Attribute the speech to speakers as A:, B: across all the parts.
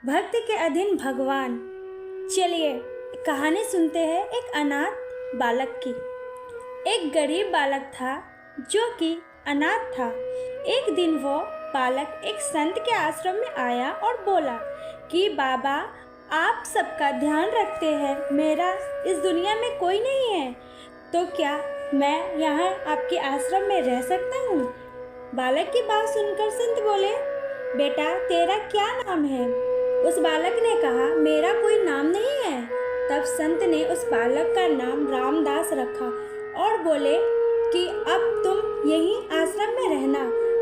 A: भक्ति के अधीन भगवान। चलिए कहानी सुनते हैं एक अनाथ बालक की। एक गरीब बालक था जो कि अनाथ था। एक दिन वो बालक एक संत के आश्रम में आया और बोला कि बाबा, आप सबका ध्यान रखते हैं, मेरा इस दुनिया में कोई नहीं है, तो क्या मैं यहाँ आपके आश्रम में रह सकता हूँ? बालक की बात सुनकर संत बोले, बेटा तेरा क्या नाम है? उस बालक ने कहा, मेरा कोई नाम नहीं है। तब संत ने उस बालक का नाम रामदास रखा और बोले कि अब तुम यहीं आश्रम में रहना।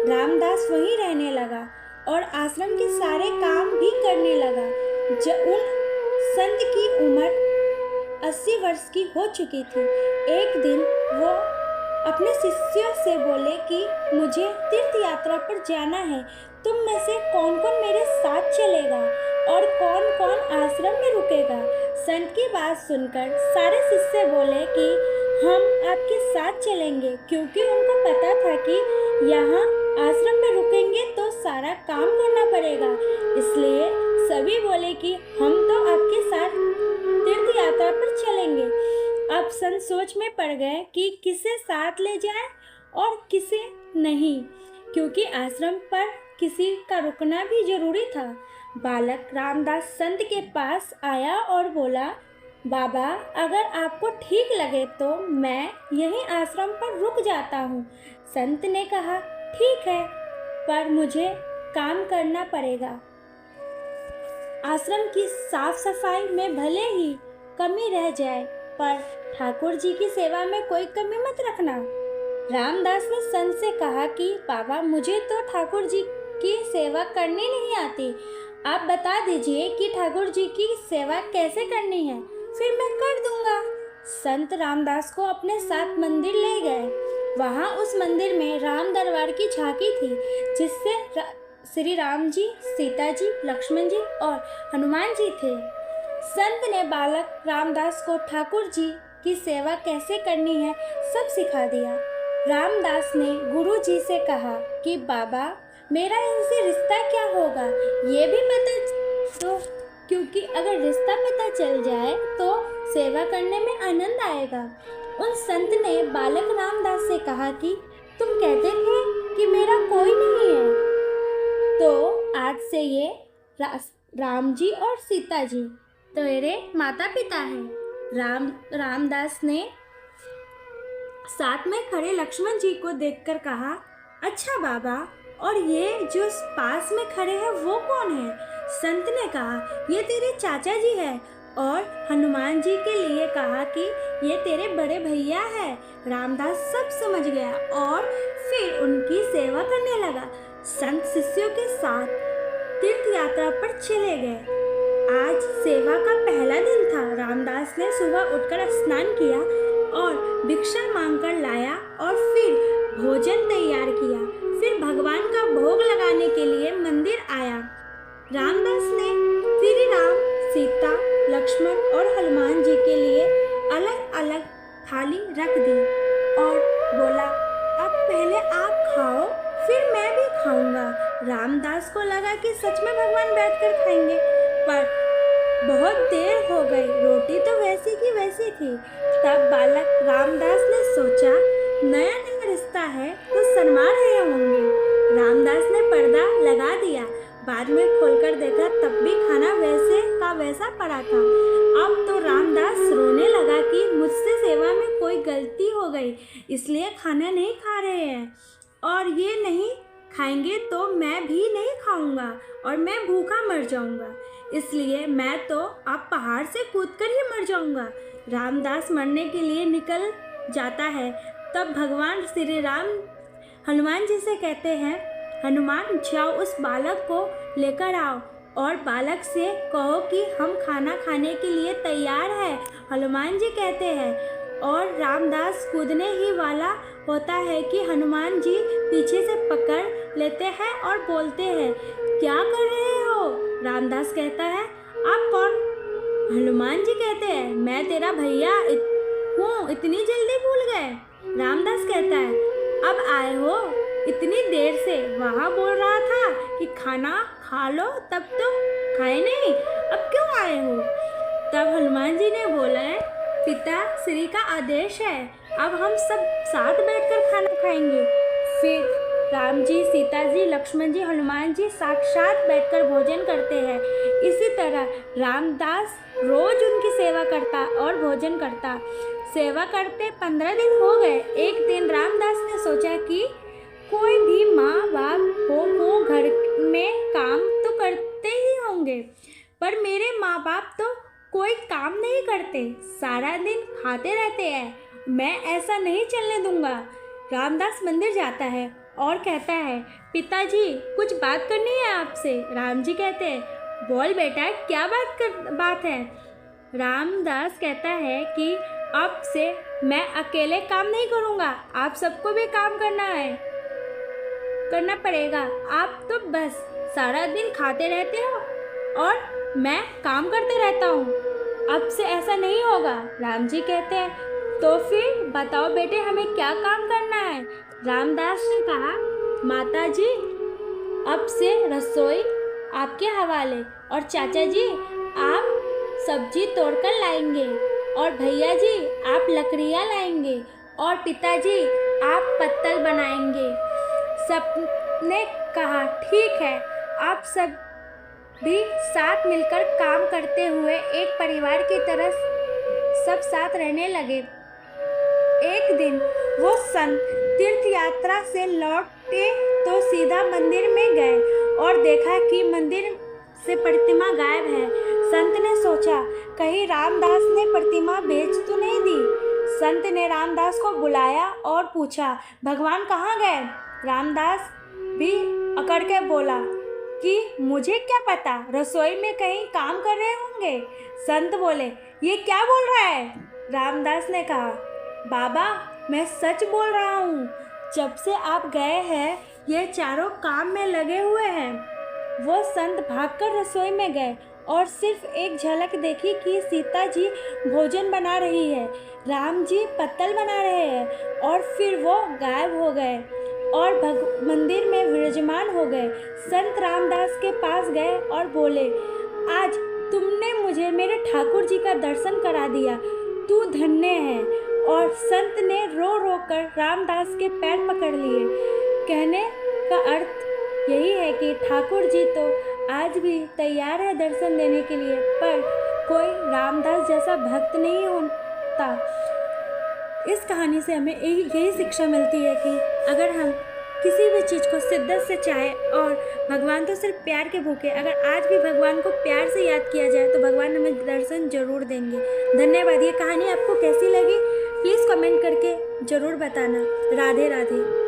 A: रामदास वहीं रहने लगा और आश्रम के सारे काम भी करने लगा। जब उन संत की उम्र 80 वर्ष की हो चुकी थी। एक दिन वो अपने शिष्यों से बोले कि मुझे तीर्थ यात्रा पर जाना है, तुम में से कौन कौन मेरे साथ चलेगा और कौन कौन आश्रम में रुकेगा? संत की बात सुनकर सारे शिष्य बोले कि हम आपके साथ चलेंगे, क्योंकि उनको पता था कि यहाँ आश्रम में रुकेंगे तो सारा काम करना पड़ेगा। इसलिए सभी बोले कि हम तो आपके साथ तीर्थ यात्रा पर चलेंगे। अब संत सोच में पड़ गए कि किसे साथ ले जाएं और किसे नहीं, क्योंकि आश्रम पर किसी का रुकना भी जरूरी था। बालक रामदास संत के पास आया और बोला, बाबा, अगर आपको ठीक लगे तो मैं यहीं आश्रम पर रुक जाता हूँ। संत ने कहा, ठीक है, पर मुझे काम करना पड़ेगा। आश्रम की साफ सफाई में भले ही कमी रह जाए, पर ठाकुर जी की सेवा में कोई कमी मत रखना। रामदास ने संत से कहा कि बाबा, मुझे तो ठाकुर जी की सेवा करनी नहीं आती, आप बता दीजिए कि ठाकुर जी की सेवा कैसे करनी है, फिर मैं कर दूंगा। संत रामदास को अपने साथ मंदिर ले गए। वहाँ उस मंदिर में राम दरबार की झांकी थी, जिससे श्री राम जी, सीता जी, लक्ष्मण जी और हनुमान जी थे। संत ने बालक रामदास को ठाकुर जी की सेवा कैसे करनी है सब सिखा दिया। रामदास ने गुरु जी से कहा कि बाबा, मेरा इनसे रिश्ता क्या होगा ये भी बता दो, क्योंकि अगर रिश्ता पता चल जाए तो सेवा करने में आनंद आएगा। उन संत ने बालक रामदास से कहा कि तुम कहते थे कि मेरा कोई नहीं है, तो आज से ये राम जी और सीता जी तेरे माता पिता हैं। रामदास ने साथ में खड़े लक्ष्मण जी को देखकर कहा, अच्छा बाबा, और ये जो पास में खड़े हैं वो कौन है? संत ने कहा, ये तेरे चाचा जी हैं, और हनुमान जी के लिए कहा कि ये तेरे बड़े भैया हैं। रामदास सब समझ गया और फिर उनकी सेवा करने लगा। संत शिष्यों के साथ तीर्थ यात्रा पर चले गए। आज सेवा का पहला दिन था। रामदास ने सुबह उठकर स्नान किया और भिक्षा मांगकर लाया और फिर भोजन तैयार किया। फिर भगवान का भोग लगाने के लिए मंदिर आया। रामदास ने श्री राम, सीता, लक्ष्मण और हनुमान जी के लिए अलग अलग थाली रख दी और बोला, अब पहले आप खाओ, फिर मैं भी खाऊंगा। रामदास को लगा कि सच में भगवान बैठकर खाएंगे, पर बहुत देर हो गई, रोटी तो वैसी की वैसी थी। तब बालक रामदास ने सोचा, नया नया रिश्ता है तो शर्मा रहे होंगे। रामदास ने पर्दा लगा दिया। बाद में खोलकर देखा तब भी खाना वैसे का वैसा पड़ा था। अब तो रामदास रोने लगा कि मुझसे सेवा में कोई गलती हो गई, इसलिए खाना नहीं खा रहे हैं, और ये नहीं खाएंगे तो मैं भी नहीं खाऊंगा और मैं भूखा मर जाऊंगा, इसलिए मैं तो अब पहाड़ से कूदकर ही मर जाऊंगा। रामदास मरने के लिए निकल जाता है। तब भगवान श्री राम हनुमान जी से कहते हैं, हनुमान, जाओ उस बालक को लेकर आओ और बालक से कहो कि हम खाना खाने के लिए तैयार हैं। हनुमान जी कहते हैं और रामदास कूदने ही वाला होता है कि हनुमान जी पीछे से पकड़ लेते हैं और बोलते हैं, क्या कर रहे हो? रामदास कहता है, आप कौन? हनुमान जी कहते हैं, मैं तेरा भैया हूँ, इतनी जल्दी भूल गए? रामदास कहता है, अब आए हो इतनी देर से वहाँ बोल रहा था कि खाना खा लो, तब तो खाए नहीं, अब क्यों आए हो? तब हनुमान जी ने बोला है, पिता श्री का आदेश है, अब हम सब साथ बैठकर खाना खाएंगे। फिर राम जी, सीता जी, लक्ष्मण जी, हनुमान जी साक्षात बैठकर भोजन करते हैं। इसी तरह रामदास रोज उनकी सेवा करता और भोजन करता। सेवा करते 15 दिन हो गए। एक दिन रामदास ने सोचा कि कोई भी माँ बाप को घर में काम तो करते ही होंगे, पर मेरे माँ बाप तो कोई काम नहीं करते, सारा दिन खाते रहते हैं। मैं ऐसा नहीं चलने दूंगा। रामदास मंदिर जाता है और कहता है, पिताजी कुछ बात करनी है आपसे। राम जी कहते हैं, बोल बेटा, क्या बात है? रामदास कहता है कि अब से मैं अकेले काम नहीं करूँगा, आप सबको भी काम करना पड़ेगा। आप तो बस सारा दिन खाते रहते हो और मैं काम करते रहता हूँ, अब से ऐसा नहीं होगा। राम जी कहते हैं, तो फिर बताओ बेटे, हमें क्या काम करना है? रामदास ने कहा, माता जी अब से रसोई आपके हवाले, और चाचा जी आप सब्जी तोड़कर लाएंगे, और भैया जी आप लकड़ियाँ लाएंगे, और पिताजी आप पत्तल बनाएंगे। सबने कहा, ठीक है। आप सब भी साथ मिलकर काम करते हुए एक परिवार की तरह सब साथ रहने लगे। एक दिन वो संत तीर्थ यात्रा से लौटे तो सीधा मंदिर में गए और देखा कि मंदिर से प्रतिमा गायब है। संत ने सोचा, कहीं रामदास ने प्रतिमा बेच तो नहीं दी। संत ने रामदास को बुलाया और पूछा, भगवान कहाँ गए? रामदास भी अकड़ के बोला कि मुझे क्या पता, रसोई में कहीं काम कर रहे होंगे। संत बोले, ये क्या बोल रहा है? रामदास ने कहा, बाबा मैं सच बोल रहा हूँ, जब से आप गए हैं ये चारों काम में लगे हुए हैं। वो संत भागकर रसोई में गए और सिर्फ एक झलक देखी कि सीता जी भोजन बना रही है, राम जी पत्तल बना रहे हैं, और फिर वो गायब हो गए और मंदिर में विराजमान हो गए। संत रामदास के पास गए और बोले, आज तुमने मुझे मेरे ठाकुर जी का दर्शन करा दिया, तू धन्य है। और संत ने रो रो कर रामदास के पैर पकड़ लिए। कहने का अर्थ यही है कि ठाकुर जी तो आज भी तैयार है दर्शन देने के लिए, पर कोई रामदास जैसा भक्त नहीं होता। इस कहानी से हमें यही शिक्षा मिलती है कि अगर हम किसी भी चीज़ को शिद्दत से चाहे, और भगवान तो सिर्फ प्यार के भूखे, अगर आज भी भगवान को प्यार से याद किया जाए तो भगवान हमें दर्शन जरूर देंगे। धन्यवाद। ये कहानी आपको कैसी लगी प्लीज़ कमेंट करके ज़रूर बताना। राधे राधे।